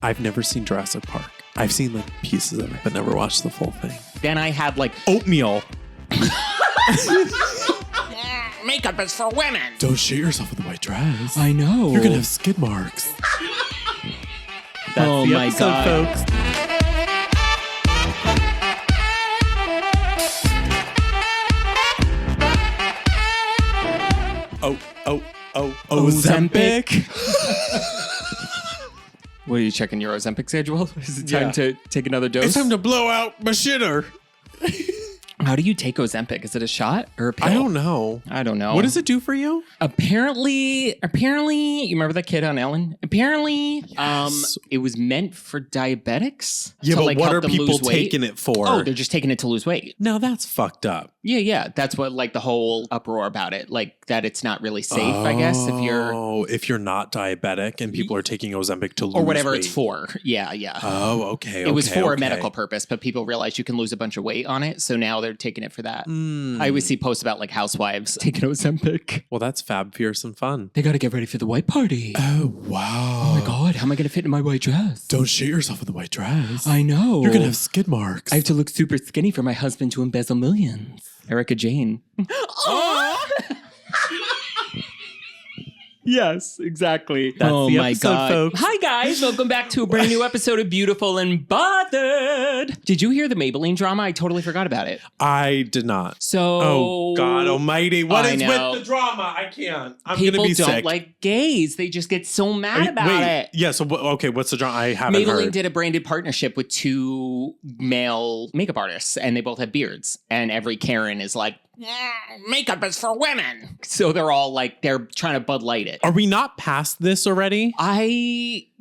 I've never seen Jurassic Park. I've seen like pieces of it, but never watched the full thing. Then I had like Oatmeal. makeup is for women. Don't shit yourself with a white dress. I know. You're gonna have skid marks. That's oh the my episode, God. folks. Ozempic. What are you checking your Ozempic schedule? Is it time to take another dose? It's time to blow out my shitter. How do you take Ozempic? Is it a shot or a pill? I don't know. What does it do for you? Apparently, you remember that kid on Ellen? Apparently, Yes. it was meant for diabetics. Yeah, to, but like, what help are them people lose weight. taking it for? Oh, they're just taking it to lose weight. Now that's fucked up. Yeah. That's what like the whole uproar about it, like that it's not really safe. I guess if you're not diabetic and people are taking Ozempic to lose weight. or whatever it's for. Yeah. Oh, okay. It was for a medical purpose, but people realized you can lose a bunch of weight on it, so now they're taking it for that. I always see posts about like housewives taking Ozempic. Well, that's fab, fierce, and fun. They got to get ready for the white party. Oh, wow. Oh my God, how am I going to fit in my white dress? Don't shit yourself with a white dress. I know. You're going to have skid marks. I have to look super skinny for my husband to embezzle millions. Erica Jane. Yes, exactly. That's oh the my episode, God. folks. Hi, guys. Welcome back to a brand new episode of Beautiful and Bothered. Did you hear the Maybelline drama? I totally forgot about it. I did not. So... Oh, God almighty. What I is know. with the drama? I can't. I'm going to People be don't sick. like gays. They just get so mad about it. Yeah, so, okay, what's the drama? I haven't Maybelline heard. did a branded partnership with two male makeup artists, and they both have beards. And every Karen is like, makeup is for women. So they're all like, they're trying to Bud Light it. Are we not past this already?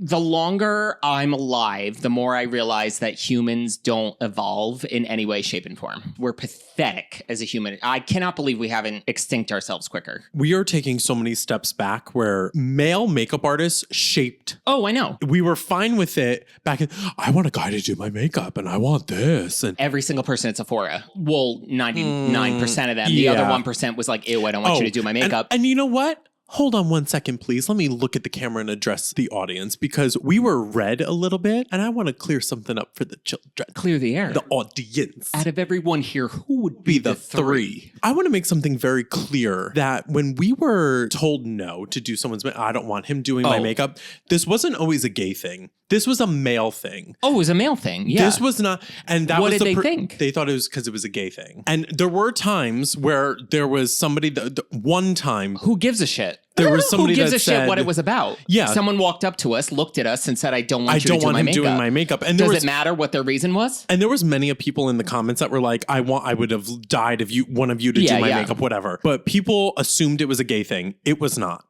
The longer I'm alive, the more I realize that humans don't evolve in any way, shape, and form. We're pathetic as a human. I cannot believe we haven't extinct ourselves quicker. We are taking so many steps back where male makeup artists shaped. Oh, I know. We were fine with it back in, I want a guy to do my makeup and I want this. And Every single person at Sephora, well, 99% of them. The yeah. other 1% was like, ew, I don't want you to do my makeup. And you know what? Hold on one second, please. Let me look at the camera and address the audience because we were red a little bit and I want to clear something up for the children. Clear the air. The audience. Out of everyone here, who would be the three? I want to make something very clear that when we were told no to do someone's makeup, I don't want him doing my makeup. This wasn't always a gay thing. This was a male thing. Oh, it was a male thing. Yeah. This was not. And that what was did they think? They thought it was because it was a gay thing. And there were times where there was somebody one time. Who gives a shit? There was somebody Who gives that a shit what it was about? Yeah. Someone walked up to us, looked at us, and said, I don't want you to do my makeup. him doing my makeup. And Does it matter what their reason was? And there was many of people in the comments that were like, I would have died if one of you to do my makeup, whatever. But people assumed it was a gay thing. It was not.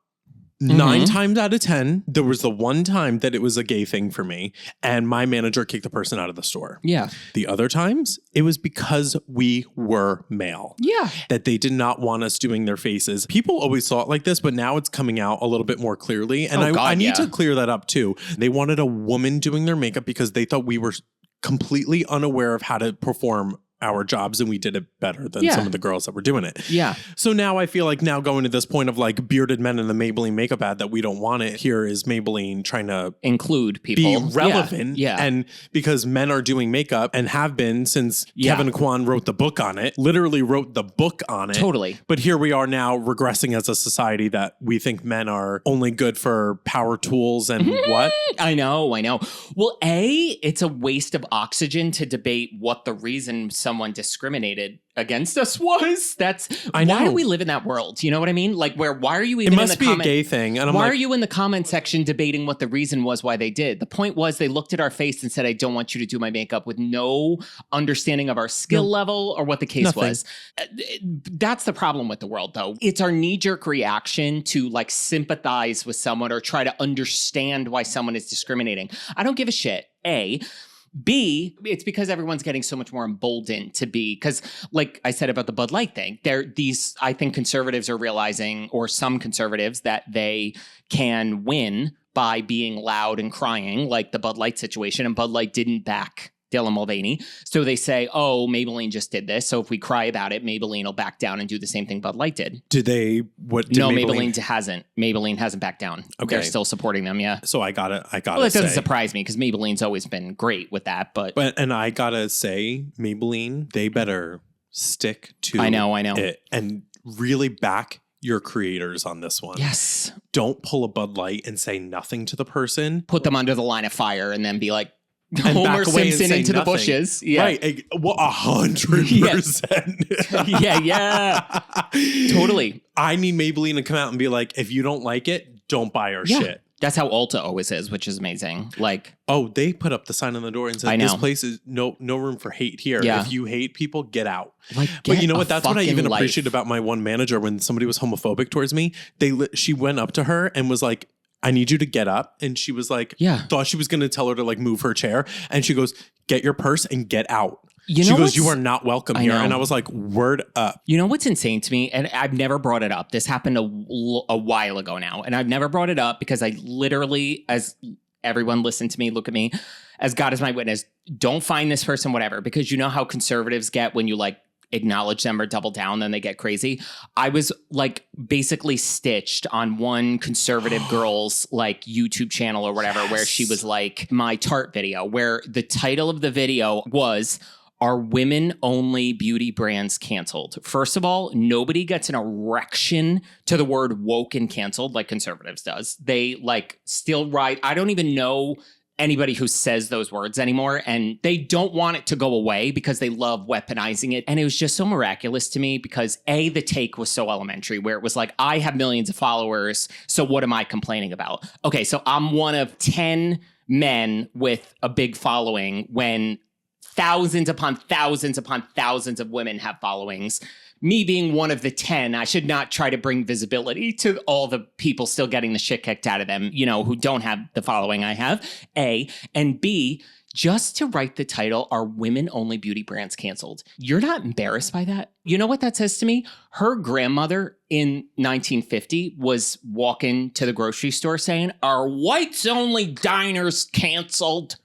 9 times out of 10, there was the one time that it was a gay thing for me, and my manager kicked the person out of the store. Yeah. The other times, it was because we were male. Yeah. That they did not want us doing their faces. People always saw it like this, but now it's coming out a little bit more clearly. And I need to clear that up too. They wanted a woman doing their makeup because they thought we were completely unaware of how to perform our jobs and we did it better than some of the girls that were doing it. Yeah. So now I feel like now going to this point of like bearded men in the Maybelline makeup ad that we don't want it. Here is Maybelline trying to include people. Be relevant. Yeah. And because men are doing makeup and have been since Kevin Kwan wrote the book on it, literally wrote the book on it. Totally. But here we are now regressing as a society that we think men are only good for power tools and what? I know. Well, it's a waste of oxygen to debate what the reason someone discriminated against us was. Why do we live in that world? You know what I mean? Like why are you even in the comment? It must be a gay thing. And why are you in the comment section debating what the reason was why they did? The point was they looked at our face and said, I don't want you to do my makeup with no understanding of our skill level or what the case was. That's the problem with the world though. It's our knee-jerk reaction to like sympathize with someone or try to understand why someone is discriminating. I don't give a shit. A. B, it's because everyone's getting so much more emboldened to be, because like I said about the Bud Light thing, I think conservatives are realizing, or some conservatives, that they can win by being loud and crying, like the Bud Light situation, and Bud Light didn't back Dylan Mulvaney. So they say, oh, Maybelline just did this. So if we cry about it, Maybelline will back down and do the same thing Bud Light did. Did they? What? Did no, Maybelline hasn't. Maybelline hasn't backed down. Okay. They're still supporting them, yeah. So I gotta Well, that doesn't surprise me because Maybelline's always been great with that. But and I gotta say, Maybelline, they better stick to I know. it and really back your creators on this one. Yes. Don't pull a Bud Light and say nothing to the person. Put them under the line of fire and then be like, and Homer Simpson into the bushes. Yeah. Right. 100%. Yeah. Totally. I need Maybelline to come out and be like, if you don't like it, don't buy our shit. That's how Ulta always is, which is amazing. Like, oh, they put up the sign on the door and said, this place is no room for hate here. Yeah. If you hate people, get out. Like, but you know what? That's what I even appreciate about my one manager. When somebody was homophobic towards me, she went up to her and was like, I need you to get up. And she was like, thought she was going to tell her to like move her chair. And she goes, get your purse and get out. She goes, you are not welcome here. And I was like, word up. You know what's insane to me? And I've never brought it up. This happened a while ago now. And I've never brought it up because I literally, as everyone listen to me, look at me, as God is my witness, don't find this person, whatever. Because you know how conservatives get when you like acknowledge them or double down, then they get crazy. I was like basically stitched on one conservative girl's like YouTube channel or whatever, where she was like my Tarte video, where the title of the video was, are women only beauty brands canceled? First of all, nobody gets an erection to the word woke and canceled like conservatives does. They like still ride. I don't even know anybody who says those words anymore, and they don't want it to go away because they love weaponizing it. And it was just so miraculous to me because the take was so elementary, where it was like, I have millions of followers, so what am I complaining about? Okay, so I'm one of 10 men with a big following when thousands upon thousands upon thousands of women have followings. Me being one of the 10, I should not try to bring visibility to all the people still getting the shit kicked out of them, you know, who don't have the following I have, A. And B, just to write the title, are women only beauty brands canceled? You're not embarrassed by that? You know what that says to me? Her grandmother in 1950 was walking to the grocery store saying, are whites only diners canceled?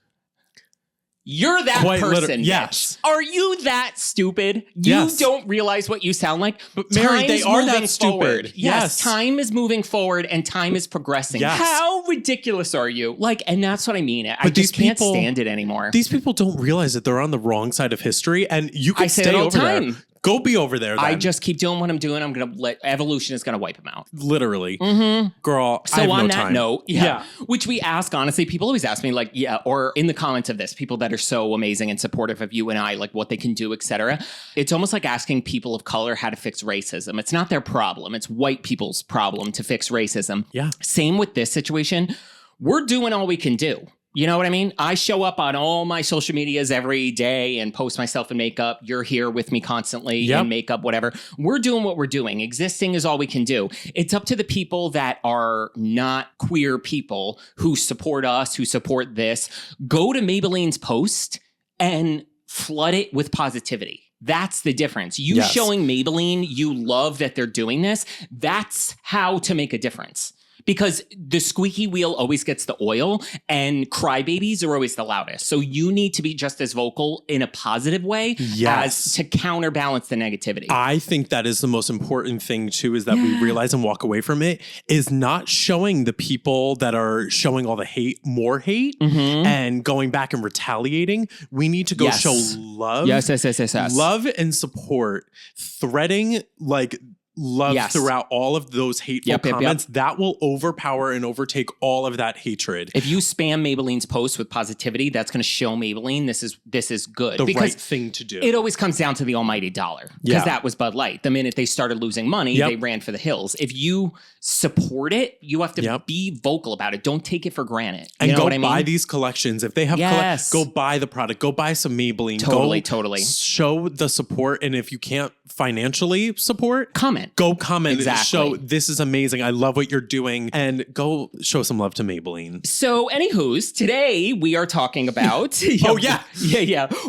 You're that person. Yes. Are you that stupid? You don't realize what you sound like? But Mary, they are that stupid. Yes. Time is moving forward and time is progressing. Yes. How ridiculous are you? Like, and that's what I mean. I just can't stand it anymore. These people don't realize that they're on the wrong side of history, and you can stay over there. Go be over there then. I just keep doing what I'm doing. I'm going to let evolution is going to wipe them out. Literally. Mm-hmm. Girl, so I have on no that time. note, which we ask, honestly, people always ask me like, or in the comments of this, people that are so amazing and supportive of you and I, like what they can do, etc. It's almost like asking people of color how to fix racism. It's not their problem. It's white people's problem to fix racism. Yeah. Same with this situation. We're doing all we can do. You know what I mean? I show up on all my social medias every day and post myself in makeup. You're here with me constantly in makeup, whatever. We're doing what we're doing. Existing is all we can do. It's up to the people that are not queer people who support us, who support this. Go to Maybelline's post and flood it with positivity. That's the difference. You showing Maybelline you love that they're doing this. That's how to make a difference. Because the squeaky wheel always gets the oil and crybabies are always the loudest. So you need to be just as vocal in a positive way as to counterbalance the negativity. I think that is the most important thing too, is that we realize and walk away from it, is not showing the people that are showing all the hate, more hate and going back and retaliating. We need to go show love. Yes. Love and support, threading like love throughout all of those hateful comments. That will overpower and overtake all of that hatred. If you spam Maybelline's posts with positivity, that's going to show Maybelline this is good. The right thing to do. It always comes down to the almighty dollar. Because that was Bud Light. The minute they started losing money, they ran for the hills. If you support it, you have to be vocal about it. Don't take it for granted. And you know go what I mean? buy these collections. If they have go buy the product. Go buy some Maybelline. Totally. Show the support. And if you can't financially support, comment. Go comment. Exactly. Show this is amazing. I love what you're doing. And go show some love to Maybelline. So anywho's, today we are talking about...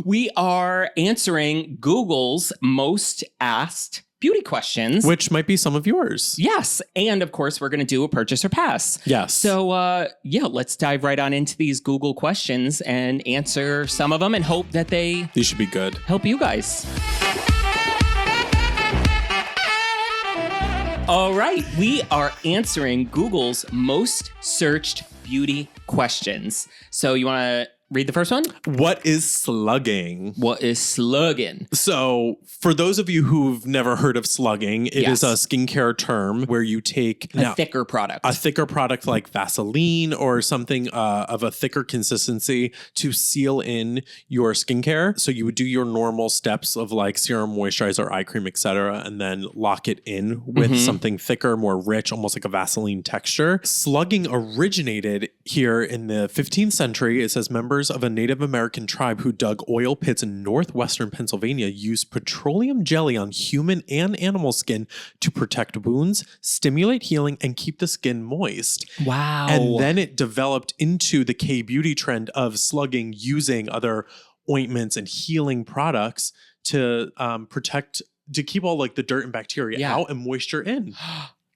We are answering Google's most asked beauty questions. Which might be some of yours. Yes. And of course, we're going to do a purchase or pass. Yes. So, let's dive right on into these Google questions and answer some of them and hope that these should be good. Help you guys. All right, we are answering Google's most searched beauty questions. So you want to read the first one? What is slugging? What is slugging? So for those of you who've never heard of slugging, it is a skincare term where you take a thicker product. A thicker product like Vaseline or something of a thicker consistency to seal in your skincare. So you would do your normal steps of like serum, moisturizer, eye cream, etc., and then lock it in with something thicker, more rich, almost like a Vaseline texture. Slugging originated here in the 15th century. It says members of a Native American tribe who dug oil pits in northwestern Pennsylvania used petroleum jelly on human and animal skin to protect wounds, stimulate healing, and keep the skin moist. Wow. And then it developed into the K-beauty trend of slugging using other ointments and healing products to protect, to keep all like the dirt and bacteria out and moisture in.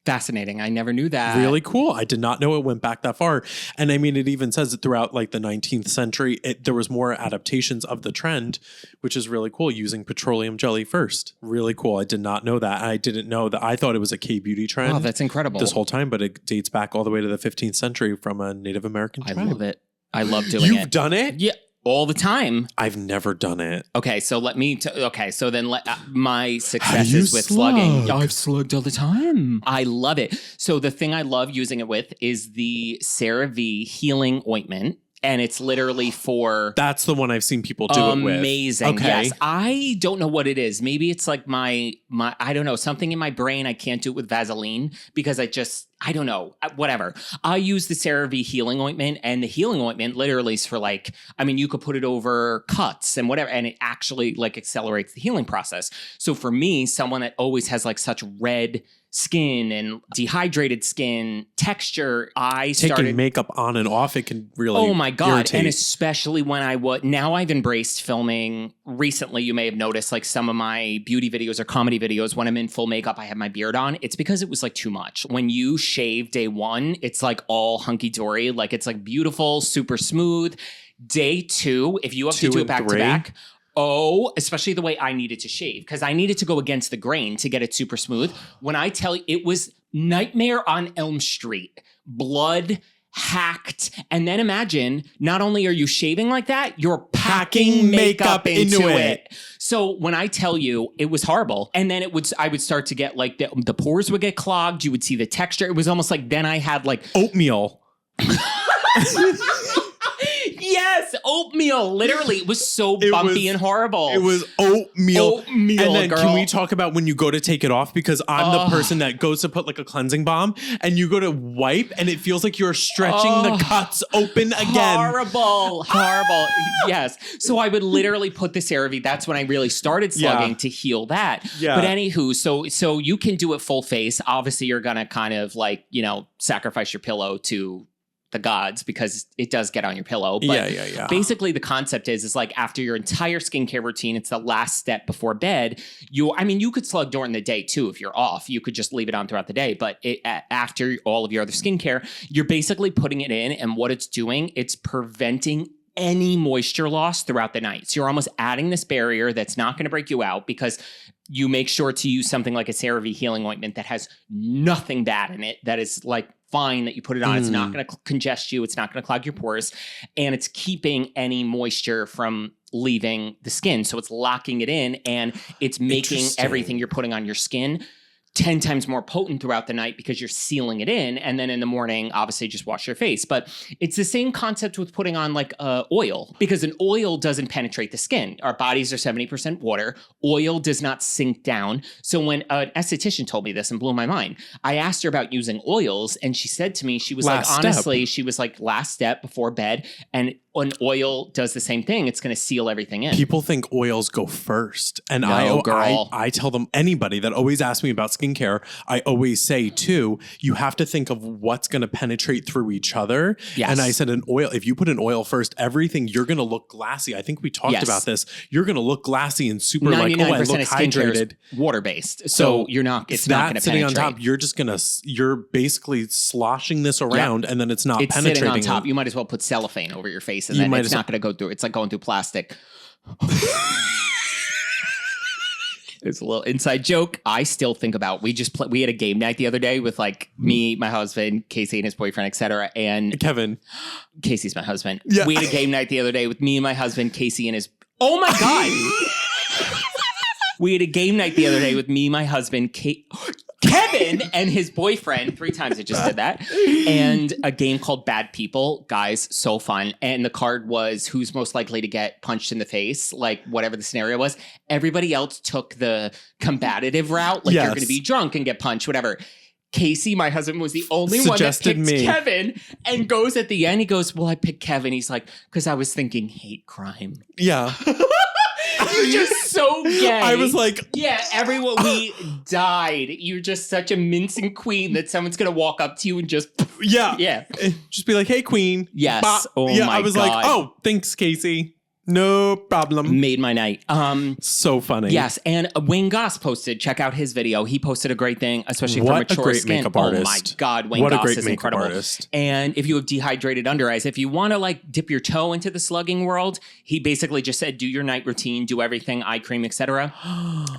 Fascinating. I never knew that. Really cool. I did not know it went back that far. And I mean, it even says that throughout like the 19th century, there was more adaptations of the trend, which is really cool, using petroleum jelly first. Really cool. I did not know that. I didn't know that. I thought it was a K-beauty trend. Wow, that's incredible. This whole time, but it dates back all the way to the 15th century from a Native American tribe. I love it. I love doing it. You've done it? Yeah. All the time. I've never done it. Okay, so so then my successes with slugging. I've slugged all the time. I love it. So the thing I love using it with is the CeraVe healing ointment. And it's literally for... That's the one I've seen people do it with. Amazing. Okay. Yes. I don't know what it is. Maybe it's like my I don't know, something in my brain. I can't do it with Vaseline because I don't know, whatever. I use the CeraVe healing ointment, and the healing ointment literally is for like, I mean, you could put it over cuts and whatever, and it actually like accelerates the healing process. So for me, someone that always has like such red skin and dehydrated skin texture, I started taking makeup on and off. It can really irritate. And especially when now I've embraced filming recently. You may have noticed like some of my beauty videos or comedy videos when I'm in full makeup, I have my beard on. It's because it was like too much. When you shave day one, it's like all hunky-dory, like it's like beautiful, super smooth. Day two, if you have to do it back to back, especially the way I needed to shave, because I needed to go against the grain to get it super smooth. When I tell you, it was Nightmare on Elm Street, blood hacked. And then imagine, not only are you shaving like that, you're packing makeup into it. So when I tell you, it was horrible. And then I would start to get like the pores would get clogged. You would see the texture. It was almost like then I had like oatmeal. Yes, oatmeal. Literally, it was so bumpy and horrible. It was oatmeal. And then girl. Can we talk about when you go to take it off? Because I'm the person that goes to put like a cleansing balm and you go to wipe and it feels like you're stretching the cuts open again. Horrible. Yes. So I would literally put the CeraVe. That's when I really started slugging to heal that. Yeah. But anywho, so you can do it full face. Obviously, you're going to kind of like, sacrifice your pillow to the gods because it does get on your pillow. But basically the concept is like after your entire skincare routine, it's the last step before bed. You could slug during the day too. If you're off, you could just leave it on throughout the day. But after all of your other skincare, you're basically putting it in, and what it's doing, it's preventing any moisture loss throughout the night. So you're almost adding this barrier that's not going to break you out because you make sure to use something like a CeraVe healing ointment that has nothing bad in it, that is like fine that you put it on. It's not going to congest you. It's not going to clog your pores. And it's keeping any moisture from leaving the skin. So it's locking it in, and it's making everything you're putting on your skin 10 times more potent throughout the night because you're sealing it in. And then in the morning, obviously just wash your face. But it's the same concept with putting on like oil, because an oil doesn't penetrate the skin. Our bodies are 70% water. Oil does not sink down. So when an esthetician told me this and blew my mind, I asked her about using oils, and she said to me, she was last step before bed. And an oil does the same thing. It's going to seal everything in. People think oils go first. And I tell them, anybody that always asks me about skincare, skincare, I always say too, you have to think of what's going to penetrate through each other. Yes. And I said an oil, if you put an oil first, everything, you're going to look glassy. I think we talked about this. You're going to look glassy and super like, oh, I look hydrated. Water-based. So it's not going to penetrate. Sitting on top, you're basically sloshing this around and then it's not penetrating. Sitting on top. You might as well put cellophane over your face and then it's not going to go through. It's like going through plastic. It's a little inside joke. I still think about, we had a game night the other day with like me, my husband, Casey and his boyfriend, etc. And Kevin. Casey's my husband. Yeah. We had a game night the other day with me and my husband, Casey and his, oh my God. We had a game night the other day with me, my husband, Kevin and his boyfriend. 3 times I just did that. And a game called Bad People. Guys, so fun. And the card was who's most likely to get punched in the face, like whatever the scenario was. Everybody else took the combative route. Like you're going to be drunk and get punched, whatever. Casey, my husband, was the only one that picked Kevin and goes at the end. He goes, well, I picked Kevin. He's like, because I was thinking hate crime. Yeah. You're just so gay. I was like, yeah, everyone, we died. You're just such a mincing queen that someone's going to walk up to you and just, yeah. Just be like, hey, queen. Yes. Bah. Oh, my God. I was like, oh, thanks, Casey. No problem. Made my night. So funny. Yes, and Wayne Goss posted. Check out his video. He posted a great thing, especially for mature great skin. Makeup artist. Oh my God, Wayne Goss is incredible. Artist. And if you have dehydrated under eyes, if you want to like dip your toe into the slugging world, he basically just said, do your night routine, do everything, eye cream, etc.,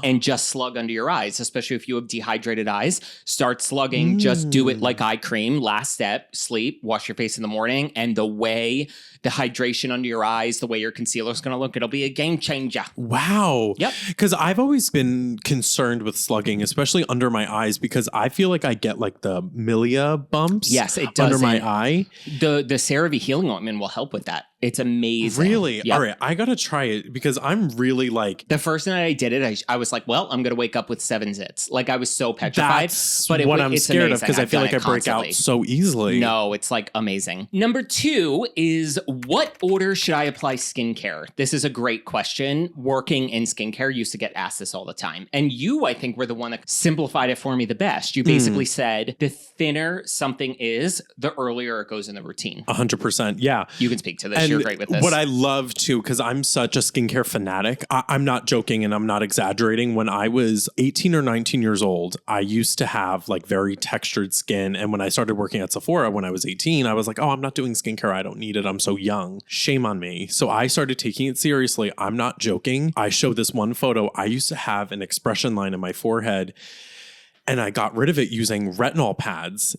and just slug under your eyes. Especially if you have dehydrated eyes, start slugging. Just do it like eye cream. Last step: sleep, wash your face in the morning, and the way the hydration under your eyes, the way your concealer is going to look, it'll be a game changer. Wow. Yep. Because I've always been concerned with slugging, especially under my eyes, because I feel like I get like the milia bumps. Yes, it does. Under my eye. The CeraVe healing ointment will help with that. It's amazing. Really? Yep. All right. I got to try it because I'm really like. The first night I did it, I was like, well, I'm going to wake up with 7 zits. Like I was so petrified. That's what I'm scared of because I feel like I break out so easily. No, it's like amazing. Number 2 is what order should I apply skincare? This is a great question. Working in skincare, used to get asked this all the time. And you, I think, were the one that simplified it for me the best. You basically said the thinner something is, the earlier it goes in the routine. 100%. Yeah. You can speak to this. You're great with this. What I love too, because I'm such a skincare fanatic, I'm not joking and I'm not exaggerating. When I was 18 or 19 years old, I used to have like very textured skin. And when I started working at Sephora when I was 18, I was like, oh, I'm not doing skincare. I don't need it. I'm so young. Shame on me. So I started taking it seriously. I'm not joking. I showed this one photo. I used to have an expression line in my forehead and I got rid of it using retinol pads.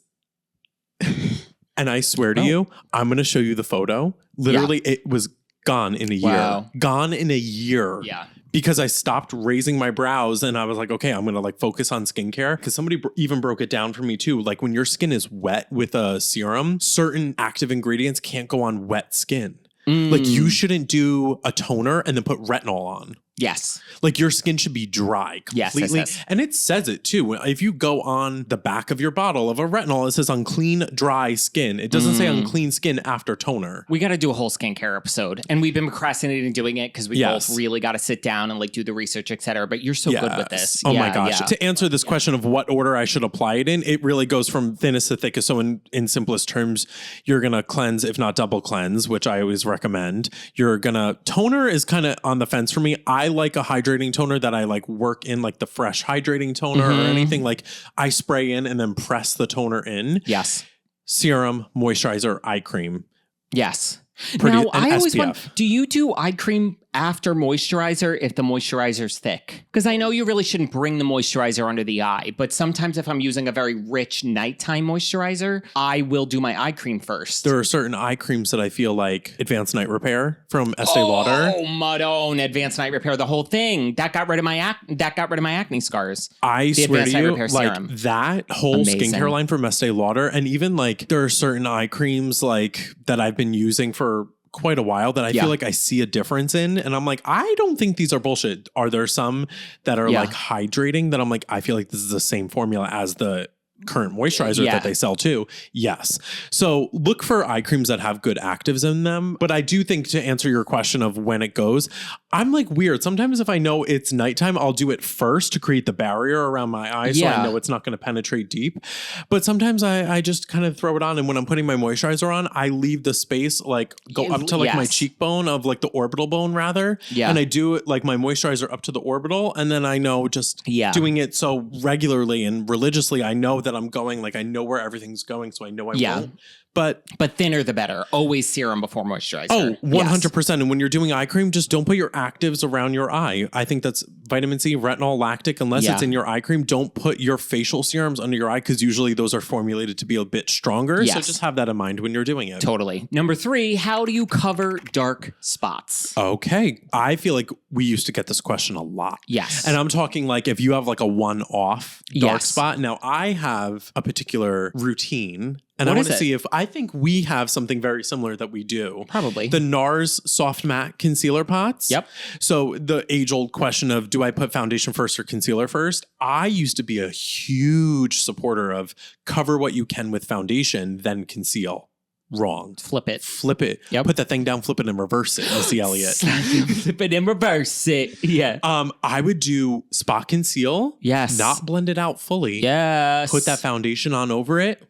And I swear to you, I'm going to show you the photo. Literally, it was gone in a year. Wow. Gone in a year. Yeah. Because I stopped raising my brows and I was like, okay, I'm going to like focus on skincare. Because somebody even broke it down for me too. Like when your skin is wet with a serum, certain active ingredients can't go on wet skin. Like you shouldn't do a toner and then put retinol on. Yes. Like your skin should be dry completely. Yes. And it says it too. If you go on the back of your bottle of a retinol, it says unclean, dry skin. It doesn't say unclean skin after toner. We got to do a whole skincare episode. And we've been procrastinating doing it because we both really got to sit down and like do the research, et cetera. But you're so good with this. Oh my gosh. To answer this question of what order I should apply it in, it really goes from thinnest to thickest. So in simplest terms, you're going to cleanse, if not double cleanse, which I always recommend. You're going to, toner is kind of on the fence for me. I like a hydrating toner that I like work in, like the fresh hydrating toner or anything. Like I spray in and then press the toner in. Yes. Serum, moisturizer, eye cream. Yes. Now, I always wonder, SPF. do you do eye cream after moisturizer if the moisturizer's thick? Because I know you really shouldn't bring the moisturizer under the eye, but sometimes if I'm using a very rich nighttime moisturizer, I will do my eye cream first. There are certain eye creams that I feel like Advanced Night Repair from Estee Lauder. Oh, Madone, Advanced Night Repair, the whole thing. That got rid of my acne scars. I swear to you, like serum. that whole skincare line from Estee Lauder, and even like there are certain eye creams like that I've been using for quite a while that I feel like I see a difference in. And I'm like, I don't think these are bullshit. Are there some that are like hydrating that I'm like, I feel like this is the same formula as the current moisturizer that they sell too. Yes. So look for eye creams that have good actives in them. But I do think, to answer your question of when it goes, I'm like weird. Sometimes if I know it's nighttime, I'll do it first to create the barrier around my eyes so I know it's not going to penetrate deep. But sometimes I just kind of throw it on. And when I'm putting my moisturizer on, I leave the space like go up to like my cheekbone of like the orbital bone rather. Yeah. And I do it like my moisturizer up to the orbital. And then I know just doing it so regularly and religiously, I know that I'm going, like I know where everything's going. So I know I won't. But thinner the better. Always serum before moisturizer. Oh, 100%. Yes. And when you're doing eye cream, just don't put your actives around your eye. I think that's vitamin C, retinol, lactic. Unless it's in your eye cream, don't put your facial serums under your eye because usually those are formulated to be a bit stronger. Yes. So just have that in mind when you're doing it. Totally. Number 3, how do you cover dark spots? Okay. I feel like we used to get this question a lot. Yes. And I'm talking like if you have like a one-off dark spot. Now, I have a particular routine. And I want to see if I think we have something very similar that we do. Probably. The NARS Soft Matte Concealer Pots. Yep. So the age-old question of do I put foundation first or concealer first? I used to be a huge supporter of cover what you can with foundation, then conceal. Wrong. Flip it. Flip it. Yep. Put that thing down, flip it, and reverse it, Missy Elliott. Flip it and reverse it. Yeah. I would do spot conceal. Yes. Not blend it out fully. Yes. Put that foundation on over it.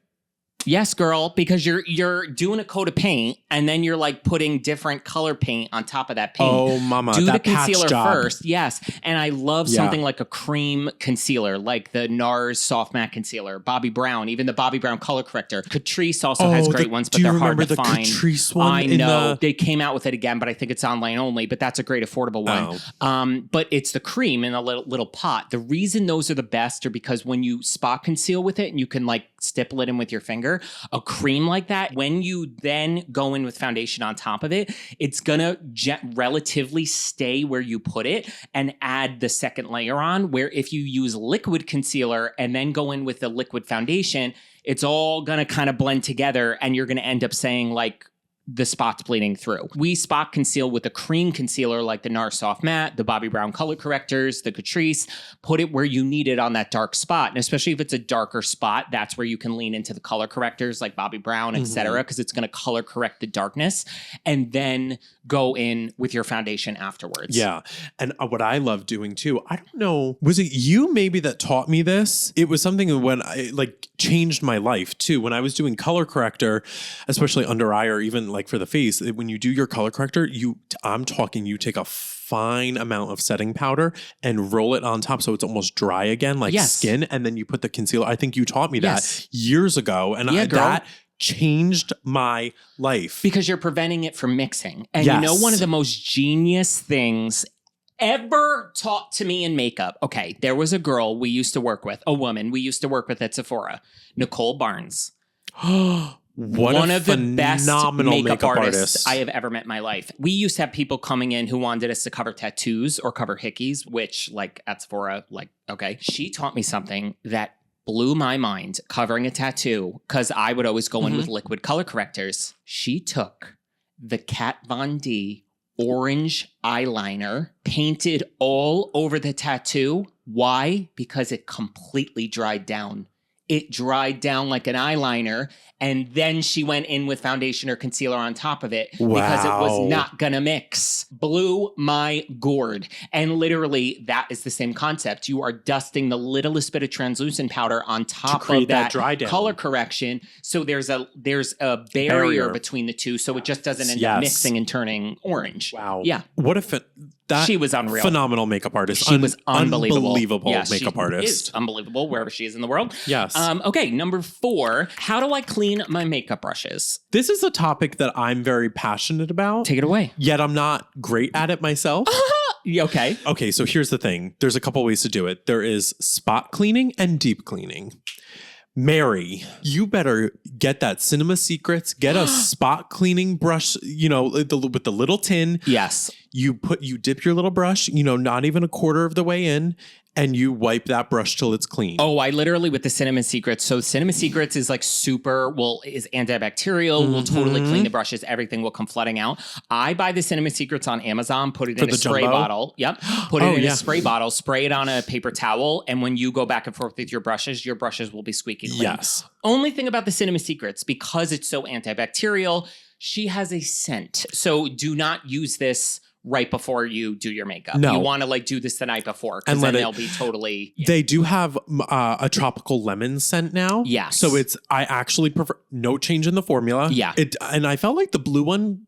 Yes, girl, because you're doing a coat of paint and then you're like putting different color paint on top of that paint. Oh, mama, do that the concealer job. first. Yes, and I love something like a cream concealer, like the NARS Soft Matte Concealer, Bobbi Brown, even the Bobbi Brown color corrector. Catrice also has great ones, but they're hard to find. Catrice one? I know they came out with it again, but I think it's online only. But that's a great affordable one. But it's the cream in a little pot. The reason those are the best are because when you spot conceal with it, and you can like stipple it in with your finger. A cream like that, when you then go in with foundation on top of it, it's gonna relatively stay where you put it and add the second layer on, where if you use liquid concealer and then go in with the liquid foundation, it's all gonna kind of blend together and you're gonna end up saying like, the spots bleeding through. We spot conceal with a cream concealer like the NARS Soft Matte, the Bobbi Brown color correctors, the Catrice. Put it where you need it on that dark spot. And especially if it's a darker spot, that's where you can lean into the color correctors like Bobbi Brown, etc., because it's going to color correct the darkness and then go in with your foundation afterwards. Yeah. And what I love doing too, I don't know, was it you maybe that taught me this? It was something when I like changed my life too. When I was doing color corrector, especially under eye or even like for the face, when you do your color corrector, you take a fine amount of setting powder and roll it on top so it's almost dry again, like skin, and then you put the concealer. I think you taught me that years ago, and that changed my life. Because you're preventing it from mixing. And you know, one of the most genius things ever taught to me in makeup. Okay, there was a girl we used to work with, a woman we used to work with at Sephora, Nicole Barnes. One of the best makeup artists I have ever met in my life. We used to have people coming in who wanted us to cover tattoos or cover hickeys, which like at Sephora, like, okay. She taught me something that blew my mind covering a tattoo because I would always go in with liquid color correctors. She took the Kat Von D orange eyeliner, painted all over the tattoo. Why? Because it completely dried down. It dried down like an eyeliner, and then she went in with foundation or concealer on top of it because it was not gonna mix. Blew my gourd. And literally, that is the same concept. You are dusting the littlest bit of translucent powder on top of that dry down color correction. So there's a barrier between the two, so it just doesn't end up mixing and turning orange. Wow. Yeah. What if she was unreal. Phenomenal makeup artist. She was unbelievable. Unbelievable makeup artist. She is unbelievable wherever she is in the world. Yes. Okay, number 4. How do I clean my makeup brushes? This is a topic that I'm very passionate about. Take it away. Yet I'm not great at it myself. Okay. Okay, so here's the thing. There's a couple ways to do it. There is spot cleaning and deep cleaning. Mary, you better get that Cinema Secrets, get a spot cleaning brush, with the little tin. Yes. You dip your little brush, not even a quarter of the way in, And you wipe that brush till it's clean. Oh, I literally with the Cinnamon Secrets. So Cinnamon Secrets is like is antibacterial, will totally clean the brushes. Everything will come flooding out. I buy the Cinnamon Secrets on Amazon, put it in a spray bottle. Yep. Put it in a spray bottle, spray it on a paper towel. And when you go back and forth with your brushes will be squeaky clean. Yes. Only thing about the Cinnamon Secrets, because it's so antibacterial, she has a scent. So do not use this right before you do your makeup. No. You want to like do this the night before because then they'll be totally... Yeah. They do have a tropical lemon scent now. Yes. So I actually prefer no change in the formula. Yeah. And I felt like the blue one,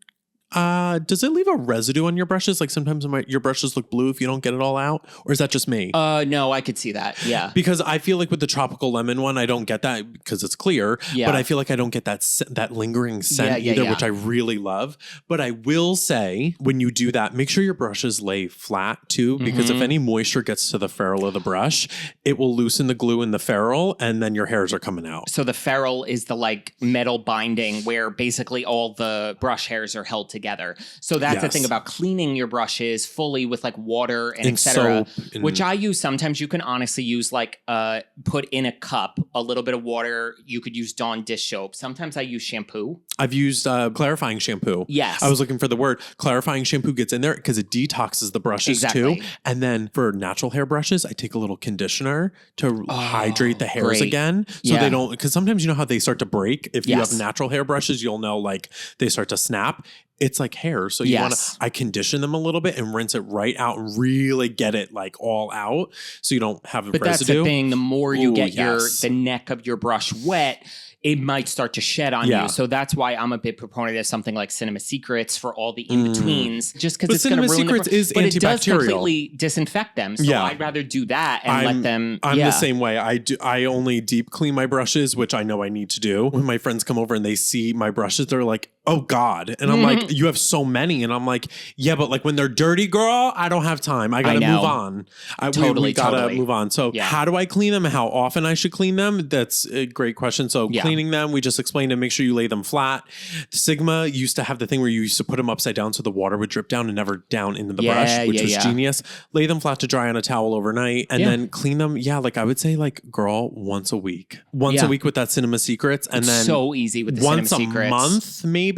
does it leave a residue on your brushes? Like sometimes your brushes look blue if you don't get it all out, or is that just me? No, I could see that. Yeah. Because I feel like with the tropical lemon one, I don't get that because it's clear, but I feel like I don't get that lingering scent either, which I really love. But I will say when you do that, make sure your brushes lay flat too, because if any moisture gets to the ferrule of the brush, it will loosen the glue in the ferrule and then your hairs are coming out. So the ferrule is the like metal binding where basically all the brush hairs are held together. So that's the thing about cleaning your brushes fully with like water and etc., which I use. Sometimes you can honestly use like put in a cup a little bit of water. You could use Dawn dish soap. Sometimes I use shampoo. I've used clarifying shampoo. Yes. I was looking for the word. Clarifying shampoo gets in there because it detoxes the brushes too. And then for natural hair brushes, I take a little conditioner to hydrate the hairs again. So they don't, because sometimes you know how they start to break. If you have natural hair brushes, you'll know like they start to snap. It's like hair. So you want to, I condition them a little bit and rinse it right out and really get it like all out so you don't have a residue. But that's the thing. The more you get the neck of your brush wet, it might start to shed on you. So that's why I'm a big proponent of something like Cinema Secrets for all the in-betweens. Just because it's going to ruin Secrets is but antibacterial. It does completely disinfect them. So I'd rather do that and let them... I'm the same way. I only deep clean my brushes, which I know I need to do. When my friends come over and they see my brushes, they're like, oh God. And I'm like, you have so many. And I'm like, yeah, but like when they're dirty, girl, I don't have time. I got to move on. We got to move on. So how do I clean them? How often I should clean them? That's a great question. So cleaning them, we just explained, and make sure you lay them flat. Sigma used to have the thing where you used to put them upside down so the water would drip down and never down into the brush, which was genius. Lay them flat to dry on a towel overnight and then clean them. Yeah, like I would say like, girl, once a week. Once a week with that Cinema Secrets. And then so easy with the Cinema Secrets. Once a month, maybe.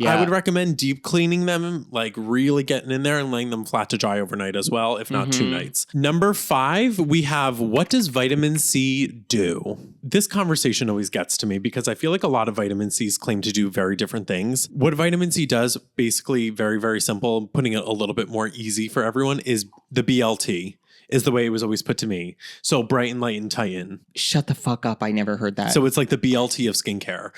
I would recommend deep cleaning them, like really getting in there and laying them flat to dry overnight as well, if not 2 nights. Number 5, we have, what does vitamin C do? This conversation always gets to me because I feel like a lot of vitamin C's claim to do very different things. What vitamin C does, basically very, very simple, putting it a little bit more easy for everyone, is the BLT. Is the way it was always put to me. So brighten, lighten, tighten. Shut the fuck up. I never heard that. So it's like the BLT of skincare.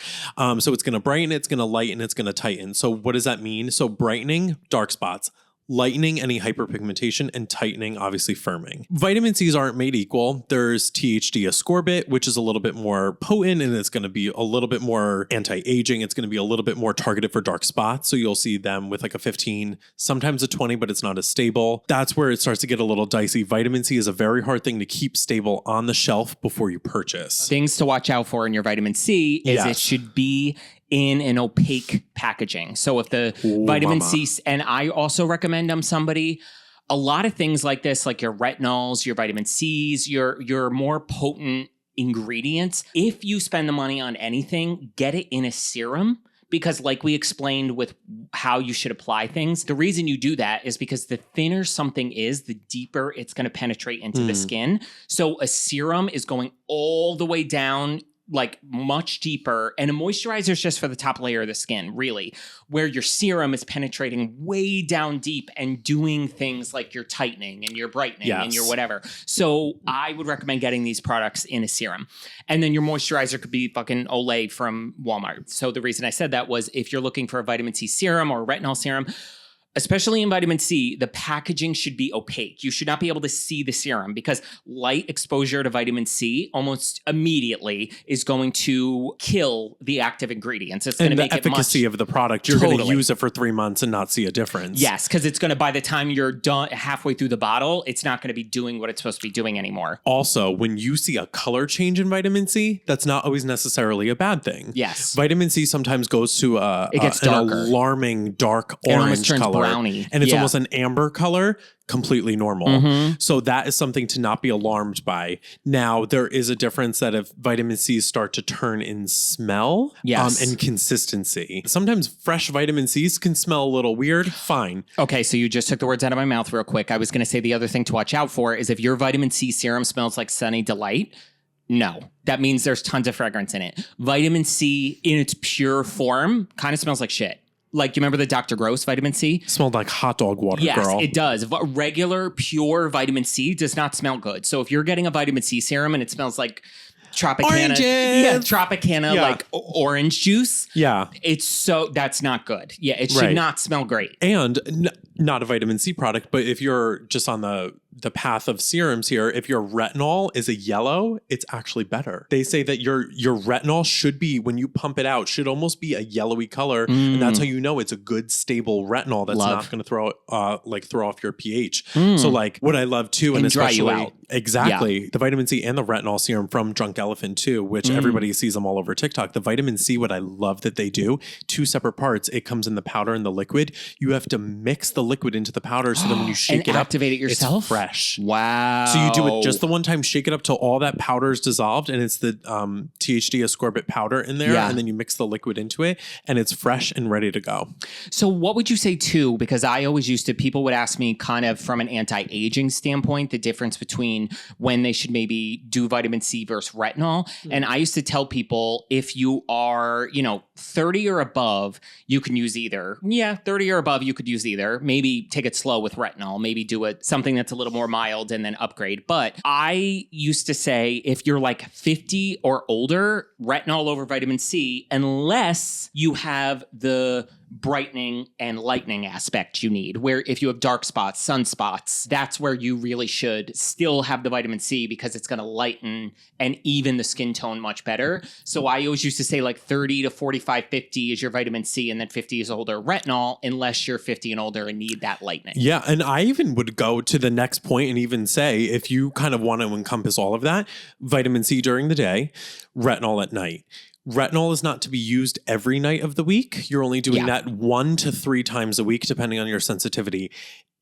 So it's going to brighten, it's going to lighten, it's going to tighten. So what does that mean? So brightening, dark spots. Lightening any hyperpigmentation, and tightening, obviously firming. Vitamin C's aren't made equal. There's THD ascorbate, which is a little bit more potent and it's going to be a little bit more anti-aging. It's going to be a little bit more targeted for dark spots. So you'll see them with like a 15, sometimes a 20, but it's not as stable. That's where it starts to get a little dicey. Vitamin C is a very hard thing to keep stable on the shelf before you purchase. Things to watch out for in your vitamin C is it should be in an opaque packaging. So if the vitamin C, and I also recommend somebody, a lot of things like this, like your retinols, your vitamin C's, your more potent ingredients, if you spend the money on anything, get it in a serum. Because like we explained with how you should apply things, the reason you do that is because the thinner something is, the deeper it's going to penetrate into the skin. So a serum is going all the way down, like much deeper, and a moisturizer is just for the top layer of the skin, really, where your serum is penetrating way down deep and doing things like your tightening and your brightening and your whatever. So I would recommend getting these products in a serum. And then your moisturizer could be fucking Olay from Walmart. So the reason I said that was if you're looking for a vitamin C serum or a retinol serum, especially in vitamin C, the packaging should be opaque. You should not be able to see the serum because light exposure to vitamin C almost immediately is going to kill the active ingredients. It's going to make it much... And the efficacy of the product, you're going to use it for 3 months and not see a difference. Yes, because it's going to, by the time you're done halfway through the bottle, it's not going to be doing what it's supposed to be doing anymore. Also, when you see a color change in vitamin C, that's not always necessarily a bad thing. Yes. Vitamin C sometimes goes to it gets an alarming dark orange color. brownie. And it's almost an amber color, completely normal. So that is something to not be alarmed by. Now, there is a difference that if vitamin C's start to turn in smell and consistency. Sometimes fresh vitamin C's can smell a little weird. Fine. Okay, so you just took the words out of my mouth real quick. I was going to say the other thing to watch out for is if your vitamin C serum smells like Sunny Delight, no, that means there's tons of fragrance in it. Vitamin C in its pure form kind of smells like shit. Like, you remember the Dr. Gross vitamin C? Smelled like hot dog water, yes, girl. Yes, it does. Regular, pure vitamin C does not smell good. So if you're getting a vitamin C serum and it smells like Tropicana, like orange juice. Yeah. That's not good. Yeah, it should not smell great. And not a vitamin C product, but if you're just on the path of serums here, if your retinol is a yellow, it's actually better. They say that your retinol should be, when you pump it out, should almost be a yellowy color. And that's how you know it's a good, stable retinol that's not going to throw off your pH. So like what I love too, and especially dry you out. Exactly. The vitamin C and the retinol serum from Drunk Elephant too, which everybody sees them all over TikTok. The vitamin C, what I love that they do, 2 separate parts. It comes in the powder and the liquid. You have to mix the liquid into the powder so then when you shake it up, activate it yourself. It's fresh. Wow. So you do it just the one time, shake it up till all that powder is dissolved, and it's the THD ascorbate powder in there, and then you mix the liquid into it, and it's fresh and ready to go. So what would you say too? Because I always people would ask me kind of from an anti-aging standpoint, the difference between when they should maybe do vitamin C versus retinol. And I used to tell people, if you are, 30 or above, you can use either. Yeah, 30 or above, you could use either. Maybe take it slow with retinol. Maybe do something that's a little more mild and then upgrade. But I used to say, if you're like 50 or older, retinol over vitamin C, unless you have the brightening and lightening aspect you need, where if you have dark spots, sunspots, that's where you really should still have the vitamin C, because it's going to lighten and even the skin tone much better. So I always used to say like 30 to 45, 50 is your vitamin C, and then 50 is older retinol, unless you're 50 and older and need that lightening. Yeah. And I even would go to the next point and even say, if you kind of want to encompass all of that, vitamin C during the day, retinol at night. Retinol is not to be used every night of the week. You're only doing that 1 to 3 times a week, depending on your sensitivity.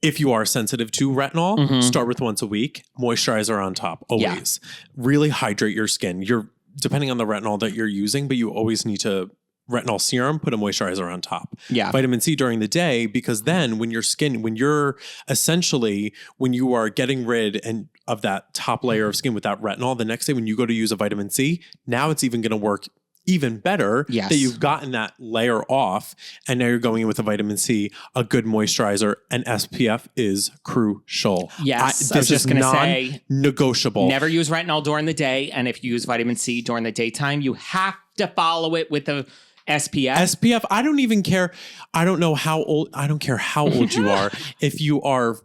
If you are sensitive to retinol, start with once a week. Moisturizer on top, always. Really hydrate your skin. Depending on the retinol that you're using, but you always need to retinol serum, put a moisturizer on top. Yeah. Vitamin C during the day, because then when you are getting rid of that top layer of skin without retinol, the next day when you go to use a vitamin C, now it's even going to work even better that you've gotten that layer off, and now you're going in with a vitamin C, a good moisturizer, and SPF is crucial. Yes, I was just going to say, negotiable. Never use retinol during the day, and if you use vitamin C during the daytime, you have to follow it with a SPF. SPF, I don't even care. I don't care how old you are. If you are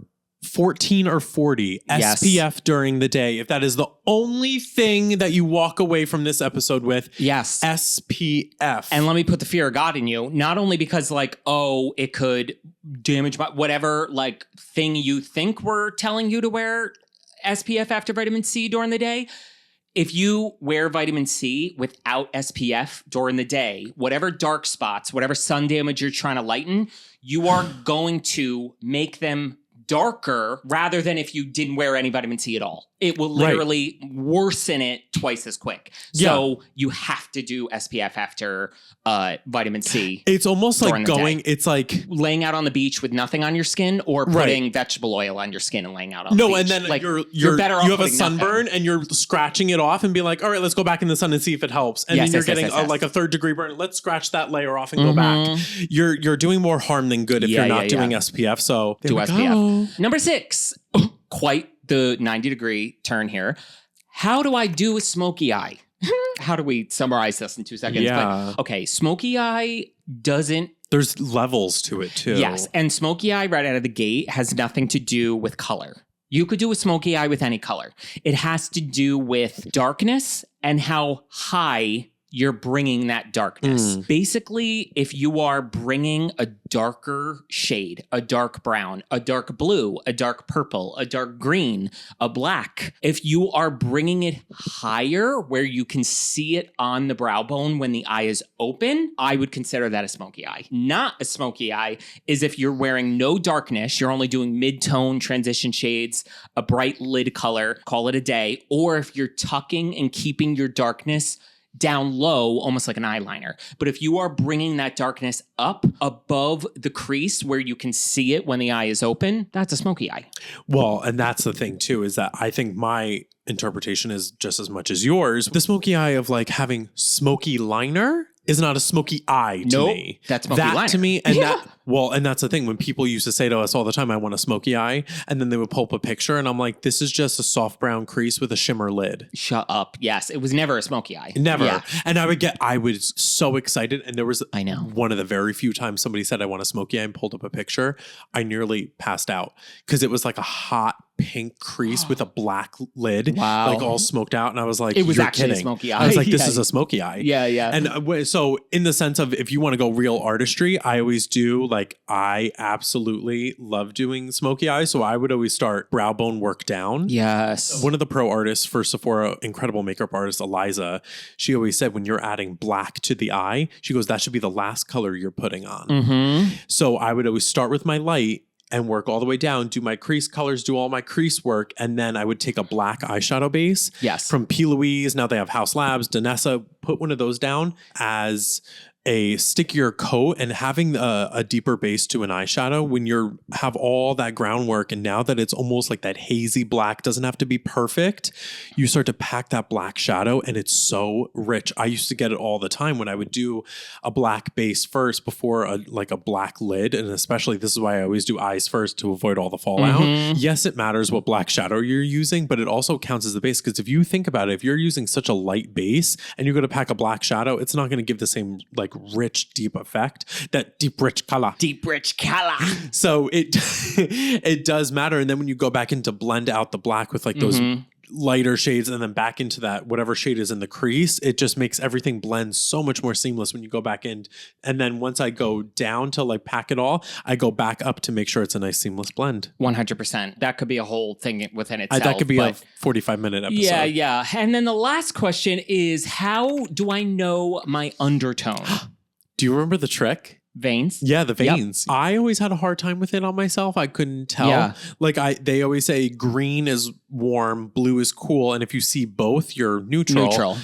14 or 40, SPF during the day. If that is the only thing that you walk away from this episode with, SPF. And let me put the fear of God in you. Not only because it could damage whatever thing you think we're telling you to wear SPF after vitamin C during the day. If you wear vitamin C without SPF during the day, whatever dark spots, whatever sun damage you're trying to lighten, you are going to make them darker rather than if you didn't wear any vitamin C at all. It will literally worsen it twice as quick. So you have to do SPF after vitamin C. It's almost like it's like laying out on the beach with nothing on your skin, or putting vegetable oil on your skin and laying out on the beach. And then you're better off. You have a sunburn and you're scratching it off and be like, all right, let's go back in the sun and see if it helps. And then you're getting like a 3rd degree burn. Let's scratch that layer off and go back. You're doing more harm than good if you're not doing SPF. So do SPF. Number 6, quite the 90-degree turn here. How do I do a smoky eye? How do we summarize this in 2 seconds? Yeah. But, okay, smoky eye doesn't... There's levels to it too. Yes, and smoky eye right out of the gate has nothing to do with color. You could do a smoky eye with any color. It has to do with darkness and how high you're bringing that darkness. Basically, if you are bringing a darker shade, a dark brown, a dark blue, a dark purple, a dark green, a black, if you are bringing it higher where you can see it on the brow bone when the eye is open, I would consider that a smoky eye. Not a smoky eye is if you're wearing no darkness, you're only doing mid-tone transition shades, a bright lid color, call it a day, or if you're tucking and keeping your darkness down low, almost like an eyeliner. But if you are bringing that darkness up above the crease where you can see it when the eye is open, that's a smoky eye. Well, and that's the thing too, is that I think my interpretation is just as much as yours. The smoky eye of like having smoky liner is not a smoky eye to me. That's smoky liner. To me, and and that's the thing. When people used to say to us all the time, I want a smoky eye, and then they would pull up a picture, and I'm like, this is just a soft brown crease with a shimmer lid. Shut up. Yes, it was never a smoky eye. Never. Yeah. And I was so excited, and there was one of the very few times somebody said, I want a smoky eye, and pulled up a picture. I nearly passed out because it was like a hot pink crease with a black lid, like all smoked out. And I was like, it was actually kidding. A smoky eye. I was like, this is a smoky eye. Yeah, yeah. And so in the sense of if you want to go real artistry, I always do like, I absolutely love doing smoky eyes. So I would always start brow bone work down. Yes. One of the pro artists for Sephora, incredible makeup artist, Eliza, she always said when you're adding black to the eye, she goes, that should be the last color you're putting on. So I would always start with my light and work all the way down, do my crease colors, do all my crease work, and then I would take a black eyeshadow base from P. Louise. Now they have House Labs, Danessa, put one of those down as a stickier coat, and having a deeper base to an eyeshadow when you have all that groundwork, and now that it's almost like that hazy black, doesn't have to be perfect, you start to pack that black shadow, and it's so rich. I used to get it all the time when I would do a black base first before a black lid, and especially this is why I always do eyes first to avoid all the fallout. Yes, it matters what black shadow you're using, but it also counts as the base, because if you think about it, if you're using such a light base and you're going to pack a black shadow, it's not going to give the same like rich, deep effect, that deep, rich color. So it does matter. And then when you go back in to blend out the black with like those lighter shades and then back into that whatever shade is in the crease, it just makes everything blend so much more seamless when you go back in. And then once I go down to like pack it all, I go back up to make sure it's a nice seamless blend. 100%. That could be a whole thing within itself. That could be a 45-minute episode. Yeah. And then the last question is, how do I know my undertone? Do you remember the trick? Veins. Yeah, the veins. Yep. I always had a hard time with it on myself. I couldn't tell. Yeah. Like they always say green is warm, blue is cool. And if you see both, you're neutral.